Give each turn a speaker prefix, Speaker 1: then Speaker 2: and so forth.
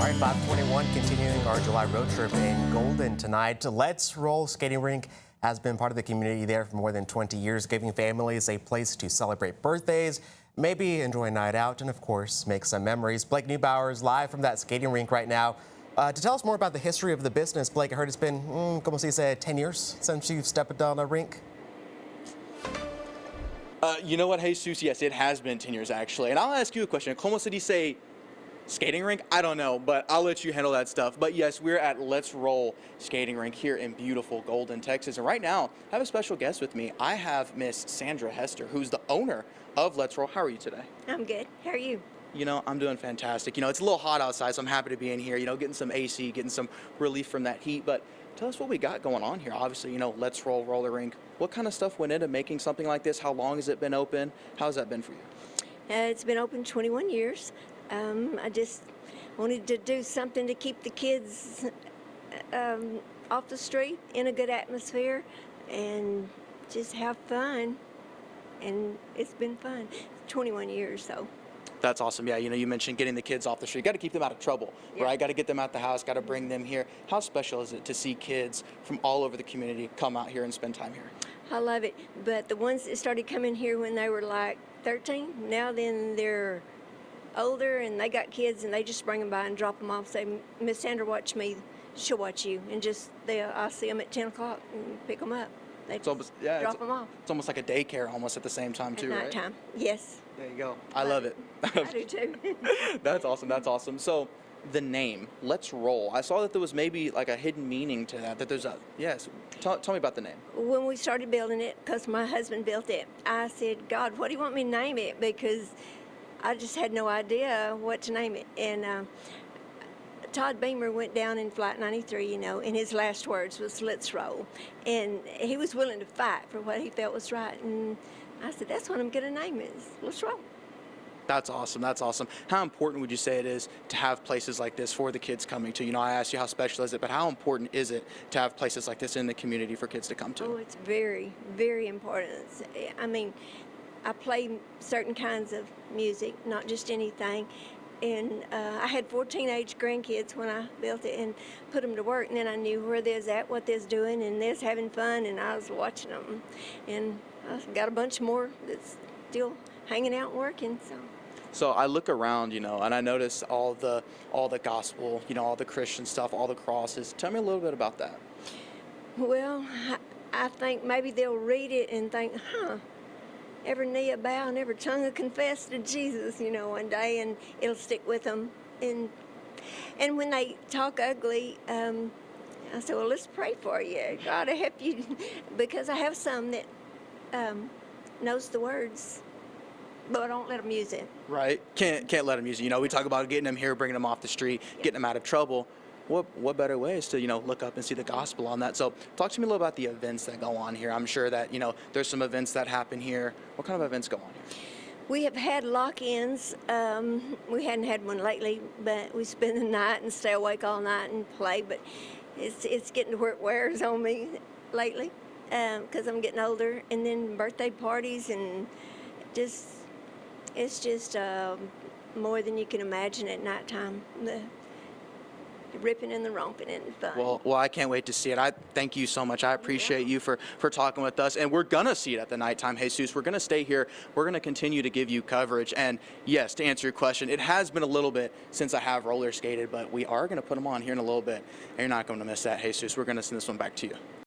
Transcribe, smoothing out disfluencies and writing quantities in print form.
Speaker 1: All right, 521, continuing our July road trip in Golden tonight. Let's Roll Skating Rink has been part of the community there for more than 20 years, giving families a place to celebrate birthdays, maybe enjoy a night out, and of course, make some memories. Blake Neubauer is live from that skating rink right now. To tell us more about the history of the business, Blake, I heard it's been, como se dice, 10 years since you've stepped on a rink.
Speaker 2: You know what, Jesus? Yes, it has been 10 years, actually. And I'll ask you a question. Como se dice skating rink? I don't know, but I'll let you handle that stuff. But yes, we're at Let's Roll Skating Rink here in beautiful Golden, Texas. And right now, I have a special guest with me. I have Miss Sandra Hester, who's the owner of Let's Roll. How are you today?
Speaker 3: I'm good. How are you?
Speaker 2: You know, I'm doing fantastic. You know, it's a little hot outside, so I'm happy to be in here, you know, getting some AC, getting some relief from that heat. But tell us what we got going on here. Obviously, you know, Let's Roll Roller Rink. What kind of stuff went into making something like this? How long has it been open? How's that been for you?
Speaker 3: It's been open 21 years. I just wanted to do something to keep the kids off the street in a good atmosphere and just have fun. And it's been fun. 21 years, so.
Speaker 2: That's awesome. Yeah, you know, you mentioned getting the kids off the street. Got to keep them out of trouble, right? Got to get them out the house, got to bring them here. How special is it to see kids from all over the community come out here and spend time here?
Speaker 3: I love it. But the ones that started coming here when they were like 13, now then they're older and they got kids and they just bring them by and drop them off. Say, Miss Sandra, watch me. She'll watch you. And just, I'll see them at 10 o'clock and pick them up. They
Speaker 2: It's almost, yeah,
Speaker 3: drop them off.
Speaker 2: It's almost like a daycare almost at the same time too,
Speaker 3: At
Speaker 2: right?
Speaker 3: nighttime. Yes.
Speaker 2: There you go. I love it.
Speaker 3: I do too.
Speaker 2: That's awesome. That's awesome. So the name, Let's Roll. I saw that there was maybe like a hidden meaning to that. That there's a, yes. Tell me about the name.
Speaker 3: When we started building it, because my husband built it, I said, God, what do you want me to name it? Because I just had no idea what to name it. And Todd Beamer went down in Flight 93, you know, and his last words was, let's roll. And he was willing to fight for what he felt was right. And I said, that's what I'm going to name it, let's roll.
Speaker 2: That's awesome. That's awesome. How important would you say it is to have places like this for the kids coming to? You know, I asked you how special is it, but how important is it to have places like this in the community for kids to come to?
Speaker 3: Oh, it's very, very important. I mean, I play certain kinds of music, not just anything. And I had 4 teenage grandkids when I built it and put them to work. And then I knew where they was at, what they was doing, and they was having fun, and I was watching them. And I got a bunch more that's still hanging out and working.
Speaker 2: So I look around, you know, and I notice all the gospel, you know, all the Christian stuff, all the crosses. Tell me a little bit about that.
Speaker 3: Well, I think maybe they'll read it and think, every knee will bow and every tongue will confess to Jesus, you know, one day, and it'll stick with them. And when they talk ugly, I said, well, let's pray for you. God will help you, because I have some that knows the words, but I don't let them use it.
Speaker 2: Right? Can't let them use it. You know, we talk about getting them here, bringing them off the street, getting them out of trouble. What better ways to, you know, look up and see the gospel on that? So talk to me a little about the events that go on here. I'm sure that, you know, there's some events that happen here. What kind of events go on here?
Speaker 3: We have had lock-ins. We hadn't had one lately, but we spend the night and stay awake all night and play. But it's getting to where it wears on me lately, because I'm getting older. And then birthday parties, and it's just more than you can imagine at nighttime. The ripping and the romping and fun.
Speaker 2: Well, I can't wait to see it. I thank you so much. I appreciate you for talking with us. And we're going to see it at the nighttime, Jesus. We're going to stay here. We're going to continue to give you coverage. And yes, to answer your question, it has been a little bit since I have roller skated, but we are going to put them on here in a little bit. And you're not going to miss that, Jesus. We're going to send this one back to you.